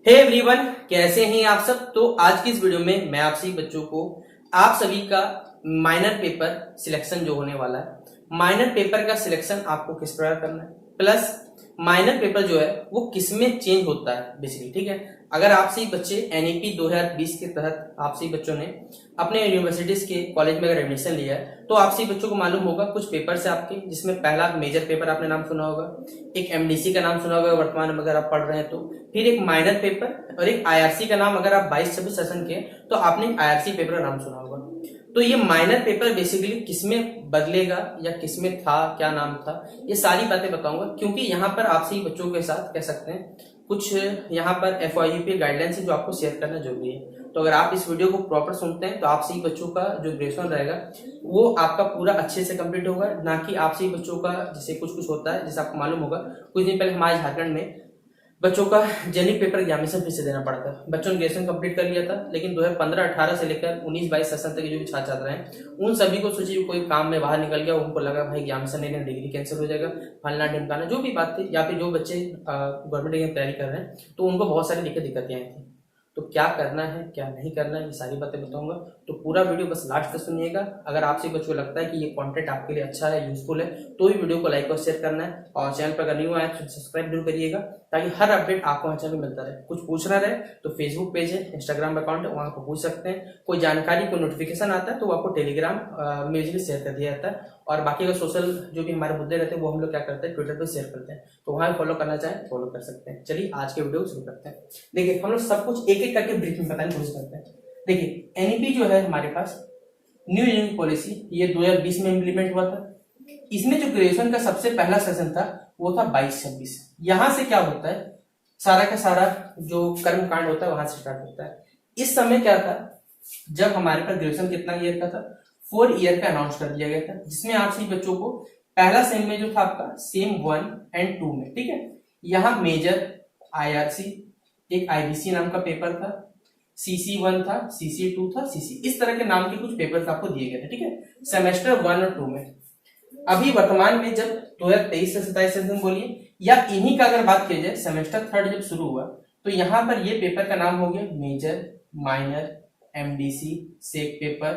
Hey everyone, कैसे हैं आप सब। तो आज की इस वीडियो में मैं आप सभी बच्चों को आप सभी का माइनर पेपर सिलेक्शन जो होने वाला है, माइनर पेपर का सिलेक्शन आपको किस प्रकार करना है, प्लस माइनर पेपर जो है वो किसमें चेंज होता है बेसिकली। ठीक है, अगर आप सभी बच्चे एनईपी 2020 के तहत आप सभी बच्चों ने अपने यूनिवर्सिटीज के कॉलेज में अगर एडमिशन लिया है तो आप सभी बच्चों को मालूम होगा कुछ पेपर्स है आपके, जिसमें पहला मेजर पेपर आपने नाम सुना होगा, एक एमडीसी का नाम सुना होगा वर्तमान में अगर आप पढ़ रहे हैं तो, फिर एक माइनर पेपर और एक आईआरसी का नाम। अगर आप 22-26 सेशन के तो आपने आईआरसी पेपर का नाम सुना होगा। तो ये माइनर पेपर बेसिकली किसमें बदलेगा या किसमें था, क्या नाम था, ये सारी बातें बताऊंगा, क्योंकि यहाँ पर आप सही बच्चों के साथ कह सकते हैं कुछ यहाँ पर एफआईयूपी गाइडलाइंस है जो आपको शेयर करना जरूरी है। तो अगर आप इस वीडियो को प्रॉपर सुनते हैं तो आप सही बच्चों का जो ग्रेजुएशन रहेगा वो आपका पूरा अच्छे से कंप्लीट होगा, ना कि आप सही बच्चों का जैसे कुछ होता है। जैसे आपको मालूम होगा कुछ दिन पहले हमारे झारखंड में बच्चों का जेनिक पेपर एग्जामिनेशन फिर से देना पड़ा था। बच्चों ने ग्रेजुएशन कंप्लीट कर लिया था, लेकिन 2015-18 से लेकर 19-22 सेशन तक जो भी छात्र छात्र हैं उन सभी को सोचिए कोई काम में बाहर निकल गया, उनको लगा भाई एग्जामिनेशन नहीं, डिग्री कैंसिल हो जाएगा, फलना ढिमकाना जो भी बात थी, या फिर जो बच्चे गवर्नमेंट की तैयारी कर रहे हैं तो उनको बहुत सारी दिक्कतें आई थी। तो क्या करना है क्या नहीं करना है ये सारी बातें बताऊंगा, तो पूरा वीडियो बस लास्ट तक सुनिएगा। अगर आपसे बच्चों को लगता है कि ये कंटेंट आपके लिए अच्छा है, यूजफुल है, तो ही वीडियो को लाइक और शेयर करना है, और चैनल पर अगर न्यू आए तो सब्सक्राइब जरूर करिएगा, ताकि हर अपडेट आपको वहाँ चैनल में मिलता रहे। कुछ पूछना रहे तो फेसबुक पेज है, इंस्टाग्राम अकाउंट है, वहाँ पर पूछ सकते हैं। कोई जानकारी कोई नोटिफिकेशन आता है तो वो आपको टेलीग्राम में शेयर कर दिया जाता है, और बाकी का सोशल जो भी हमारे मुद्दे रहते हैं वो हम लोग क्या करते हैं ट्विटर पर शेयर करते हैं, तो वहाँ फॉलो करना चाहें फॉलो कर सकते हैं। चलिए आज के वीडियो शुरू करते हैं। देखिए हम लोग सब कुछ एक एक करके ब्रीफ में बताने की कोशिश करते हैं। देखिए एनईपी जो है हमारे पास न्यू इंजीनियरिंग पॉलिसी, ये 2020 में इम्प्लीमेंट हुआ था। इसमें जो ग्रेजुएशन का सबसे पहला सेशन था वो था 22-26। यहां से क्या होता है, सारा का सारा जो कर्म कांड होता है वहां से स्टार्ट होता है। इस समय क्या था, जब हमारे पास ग्रेजुएशन कितना ईयर का था, 4 ईयर का अनाउंस कर दिया गया था, जिसमें आप सभी बच्चों को पहला सेम में जो था आपका सेम 1 और 2 में, ठीक है, यहाँ मेजर, आईआरसी, एक आईबीसी नाम का पेपर था, CC1 था, CC2 था, CC इस तरह के नाम के कुछ पेपर्स आपको दिए गए थे। ठीक है, सेमेस्टर 1 और 2 में। अभी वर्तमान में जब 2023 से 27 सेशन बोलिए, या इन्हीं का अगर बात की जाए, सेमेस्टर 3 जब शुरू हुआ तो यहाँ पर ये पेपर का नाम हो गया मेजर, माइनर, एमडीसी, सेक पेपर,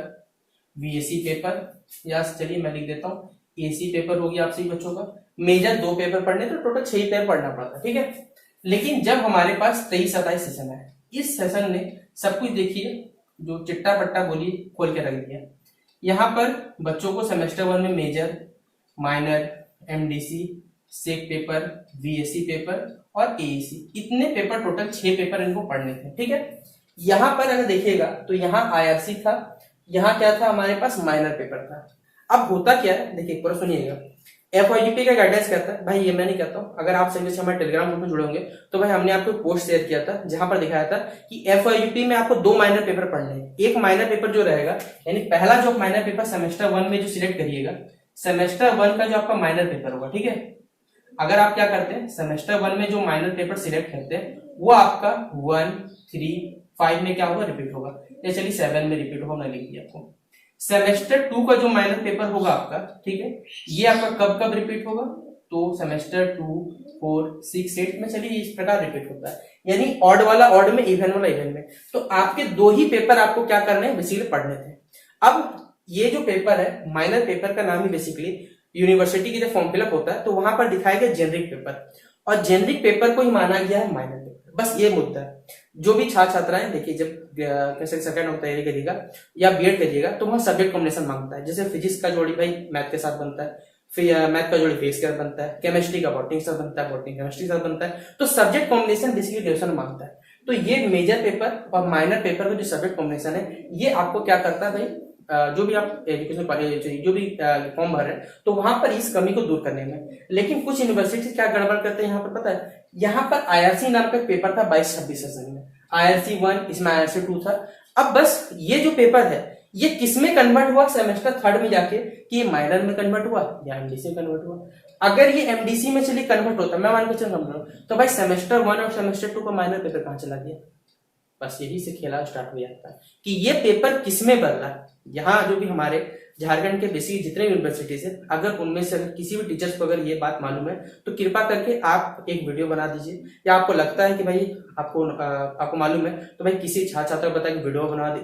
वीएसी पेपर, या चलिए मैं लिख देता हूँ एसी पेपर हो गया आप सभी बच्चों का। मेजर 2 पेपर पढ़ने तो टोटल 6 पेपर पढ़ना पड़ता, ठीक है। लेकिन जब हमारे पास 23-27 सेशन है, इस सेशन ने सब कुछ देखिए जो चिट्टा पट्टा बोलिए खोल के रख दिया। यहाँ पर बच्चों को सेमेस्टर 1 में मेजर, माइनर, एमडीसी, सेक पेपर, वीएसी पेपर और एईसी, इतने पेपर, टोटल 6 पेपर इनको पढ़ने थे, ठीक है। यहाँ पर अगर देखिएगा तो यहाँ आईआरसी था, यहाँ क्या था हमारे पास माइनर पेपर था। अब होता क्या है देखिए पूरा सुनिएगा। एफआईयूपी का गाइडेंस कहता है, भाई ये मैं नहीं कहता हूँ, अगर आप सभी से हमारे टेलीग्राम ग्रुप में जुड़े होंगे तो भाई हमने आपको पोस्ट शेयर किया था जहां पर दिखाया था कि एफआईयूपी में आपको 2 माइनर पेपर पढ़ने हैं। एक माइनर पेपर जो रहेगा, यानी पहला जो माइनर पेपर सेमेस्टर 1 में जो सिलेक्ट करिएगा, सेमेस्टर 1 का जो आपका माइनर पेपर होगा, ठीक है। अगर आप क्या करते हैं, सेमेस्टर 1 में जो माइनर पेपर सिलेक्ट करते हैं वो आपका 1, 3, 5 में क्या होगा, रिपीट होगा, या चलिए 7 में रिपीट होगा, हमने लिख दिया आपको। सेमेस्टर 2 का जो माइनर पेपर होगा आपका, ठीक है, ये आपका कब कब रिपीट होगा, तो सेमेस्टर 2, 4, 6, 8 में, चलिए इस प्रकार रिपीट होता है, यानी ऑड वाला ऑड में, इवन वाला इवन में। तो आपके 2 ही पेपर आपको क्या करने हैं, बेसिकली पढ़ने थे। अब ये जो पेपर है माइनर पेपर का नाम ही बेसिकली यूनिवर्सिटी की जब फॉर्म फिलअप होता है तो वहां पर दिखाया गया जेनरिक पेपर, और जेनरिक पेपर को ही माना गया है माइनर पेपर। बस ये मुद्दा है। जो भी छात्र छात्राएं देखिए, जब सेकंड ऑफ तैयारी करिएगा या बीएड करिएगा तो वहां सब्जेक्ट कॉम्बिनेशन मांगता है। जैसे फिजिक्स का जोड़ी भाई मैथ के साथ बनता है, फिर मैथ का जोड़ी फिजिक्स के साथ बनता है, केमिस्ट्री का बॉटनी के साथ बनता है, बॉटनी केमिस्ट्री के साथ बनता है। तो सब्जेक्ट कॉम्बिनेशन बेसिकली ग्रेजुएशन मांगता है। तो ये मेजर पेपर और माइनर पेपर का जो सब्जेक्ट कॉम्बिनेशन है, ये आपको क्या करता है भाई, जो भी आप एजुकेशन जो भी फॉर्म भर रहे हैं तो वहां पर इस कमी को दूर करने में। लेकिन कुछ यूनिवर्सिटी क्या गड़बड़ करते हैं यहाँ पर पता है, यहाँ पर आईआरसी नाम का पेपर था 22-26 सेशन में, आईआरसी 1, इसमें आईआरसी 2 था। अब बस ये जो पेपर है ये किसमें कन्वर्ट हुआ, सेमेस्टर 3 में जाके, कि ये माइनर में कन्वर्ट हुआ या एमडीसी में कन्वर्ट हुआ। अगर ये एमडीसी में चलिए कन्वर्ट होता, मैं मान के चल रहा हूँ, तो भाई सेमेस्टर 1 और सेमेस्टर 2 का माइनर पेपर कहाँ चला गया। बस यही से खेला स्टार्ट हो जाता है कि ये पेपर किसमें बदला। यहाँ जो भी हमारे झारखंड के बेसिक जितने यूनिवर्सिटीज है, अगर उनमें से अगर किसी भी टीचर्स को अगर ये बात मालूम है तो कृपा करके आप एक वीडियो बना दीजिए, या आपको लगता है कि भाई आपको मालूम है तो भाई किसी छात्र को बताइए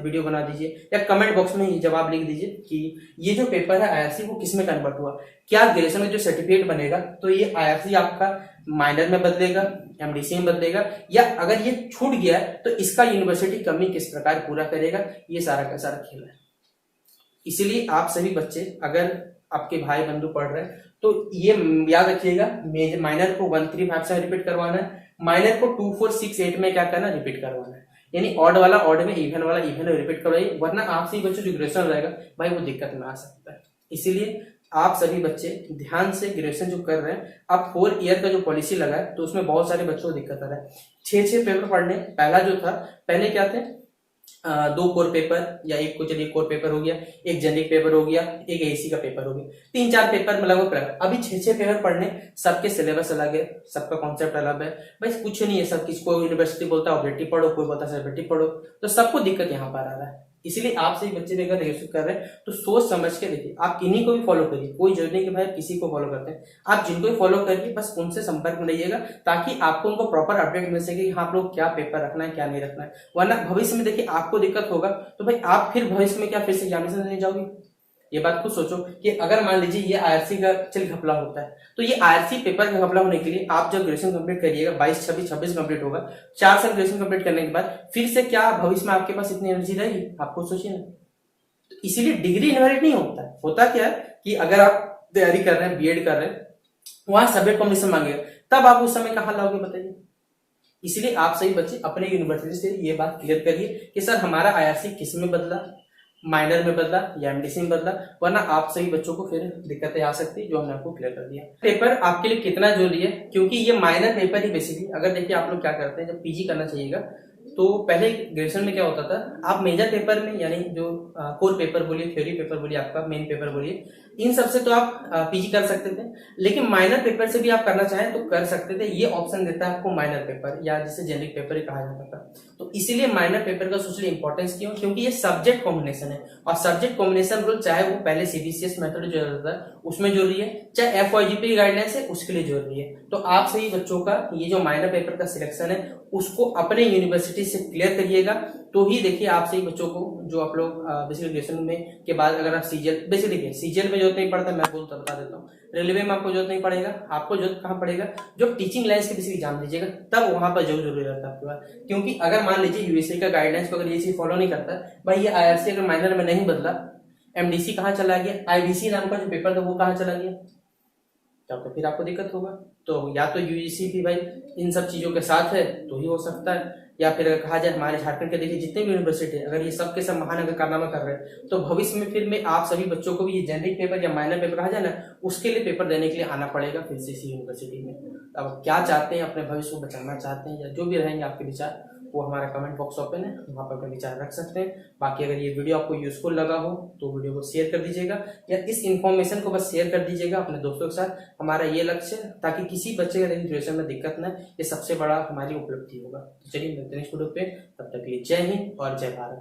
वीडियो बना दीजिए, या कमेंट बॉक्स में ये जवाब लिख दीजिए कि ये जो पेपर है IRC वो किसमें कन्वर्ट हुआ, क्या ग्रेजुएशन में जो सर्टिफिकेट बनेगा तो ये IRC आपका माइनर में बदलेगा, MDC में बदलेगा, या अगर ये छूट गया है तो इसका यूनिवर्सिटी कमी किस प्रकार पूरा करेगा, ये सारा का सारा खेल है। इसीलिए आप सभी बच्चे अगर आपके भाई बंधु पढ़ रहे हैं तो ये याद रखिएगा, माइनर को 135 से रिपीट करवाना है, माइनर को 2468 में क्या करना, रिपीट करवाना है, यानी ऑड वाला ऑड में, इवन वाला इवन में रिपीट करवाइए, वरना आपसे ही बच्चों जो ग्रेजुएशन रहेगा भाई वो दिक्कत में आ सकता है। इसीलिए आप सभी बच्चे ध्यान से ग्रेजुएशन जो कर रहे हैं, आप 4 ईयर का जो पॉलिसी लगा है तो उसमें बहुत सारे बच्चों को दिक्कत आ रहा है। 6 पेपर पढ़ने, पहले क्या थे 2 कोर पेपर या एक को चलिए कोर पेपर हो गया, एक जेनिक पेपर हो गया, एक AC का पेपर हो गया, 3-4 पेपर में लगभग पड़ा। अभी 6 पेपर पढ़ने, सबके सिलेबस अलग है, सबका कॉन्सेप्ट अलग है, भाई कुछ नहीं है, सब किसको यूनिवर्सिटी बोलता है ऑब्जेक्टिव पढ़ो, कोई बोलता है सब्जेक्टिव पढ़ो, तो सबको दिक्कत यहाँ पर आ रहा है। इसीलिए आप सही बच्चे भी अगर ग्रेजुएशन कर रहे हैं तो सोच समझ के देखिए, आप किन्हीं को भी फॉलो करिए, कोई जरूरी नहीं कि भाई किसी को फॉलो करते हैं, आप जिनको भी फॉलो करिए बस उनसे संपर्क में रहिएगा, ताकि आपको उनको प्रॉपर अपडेट मिल सके कि हाँ आप लोग क्या पेपर रखना है क्या नहीं रखना है। वरना भविष्य में देखिए आपको दिक्कत होगा तो भाई आप फिर भविष्य में क्या फिर से एग्जामिनेशन देने जाओगे। ये बात खुद सोचो कि अगर मान लीजिए ये IRC का चल घपला होता है तो ये IRC पेपर का घपला होने के लिए आप जब ग्रेजुएशन कंप्लीट करिएगा 22, 26, 26 कंप्लीट होगा, 4 साल ग्रेजुएशन कंप्लीट करने के बाद फिर से क्या भविष्य में आपके पास इतनी एनर्जी रहेगी, आप खुद सोचिए ना। इसीलिए डिग्री इनवैलिड नहीं होता क्या है कि अगर आप तैयारी कर रहे हैं, BEd कर रहे हैं, वहां सब्जेक्ट कॉम्बिनेशन मांगेगा, तब आप उस समय कहाँ लाओगे बताइए। इसलिए आप सही बच्चे अपने यूनिवर्सिटी से ये बात क्लियर करिए कि सर हमारा IRC किस में बदला, माइनर में बदला या MDC में बदला, वरना आप सही बच्चों को फिर दिक्कतें आ सकती है, जो हमने आपको क्लियर कर दिया। पेपर आपके लिए कितना जरूरी है, क्योंकि ये माइनर पेपर ही बेसिकली, अगर देखिए आप लोग क्या करते हैं जब PG करना चाहिएगा तो पहले ग्रेजुएशन में क्या होता था, आप मेजर पेपर में यानी जो कोर पेपर बोलिए, थ्योरी पेपर बोलिए, आपका मेन पेपर बोलिए, इन सबसे तो आप PG कर सकते थे, लेकिन माइनर पेपर से भी आप करना चाहें तो कर सकते थे। ये ऑप्शन देता है आपको माइनर पेपर, या जिसे जेनिक पेपर ही कहा जाता था। तो इसीलिए माइनर पेपर का सोशली इंपॉर्टेंस क्यों, क्योंकि ये सब्जेक्ट कॉम्बिनेशन है, और सब्जेक्ट कॉम्बिनेशन रूल चाहे वो पहले CBCS मेथड जो रहता है उसमें जरूरी है, चाहे FYGP गाइडलाइंस है उसके लिए जरूरी है। तो आप सही बच्चों का ये जो माइनर पेपर का सिलेक्शन है उसको अपने यूनिवर्सिटी से क्लियर करिएगा, तो ही देखिए आप सही बच्चों को जो आप लोग बेसिकली ग्रेजुएशन में के बाद अगर आप बेसिकली देखिए CGL में जरूरत नहीं पड़ता, मैं बोलता बता देता हूँ, रेलवे में आपको जरूरत नहीं पड़ेगा, आपको जरूरत कहाँ पड़ेगा, जो टीचिंग लाइन्स के बेसिक एग्जाम दीजिएगा तब वहां पर जरूरी रहता है आपके पास। क्योंकि अगर मान लीजिए USC का गाइडेंस को अगर ये चीज फॉलो नहीं करता, भाई ये IRC अगर माइनर में नहीं बदला, MDC कहाँ चला गया, IBC नाम का जो पेपर था वो कहाँ चला गया, तब तो फिर आपको दिक्कत होगा। तो या तो UGC भी भाई इन सब चीजों के साथ है तो ही हो सकता है, या फिर अगर कहा जाए हमारे झारखंड के देखिए जितने भी यूनिवर्सिटी है, अगर ये सब के सब महानगर कारनामा कर रहे हैं तो भविष्य में फिर में आप सभी बच्चों को भी ये जेनरिक पेपर या माइनर पेपर कहा जाए ना, उसके लिए पेपर देने के लिए आना पड़ेगा फिर से इसी यूनिवर्सिटी में। अब क्या चाहते हैं, अपने भविष्य को बचाना चाहते हैं या जो भी रहेंगे आपके विचार, वो हमारा कमेंट बॉक्स ओपन है, वहाँ पर अपने विचार रख सकते हैं। बाकी अगर ये वीडियो आपको यूजफुल लगा हो तो वीडियो को शेयर कर दीजिएगा, या इस इन्फॉर्मेशन को बस शेयर कर दीजिएगा अपने दोस्तों के साथ। हमारा ये लक्ष्य है ताकि किसी बच्चे का ग्रेजुएशन में दिक्कत न, ये सबसे बड़ा हमारी उपलब्धि होगा। तो चलिए मिलते हैं नेक्स्ट वीडियो पे, तब तक के लिए जय हिंद और जय भारत।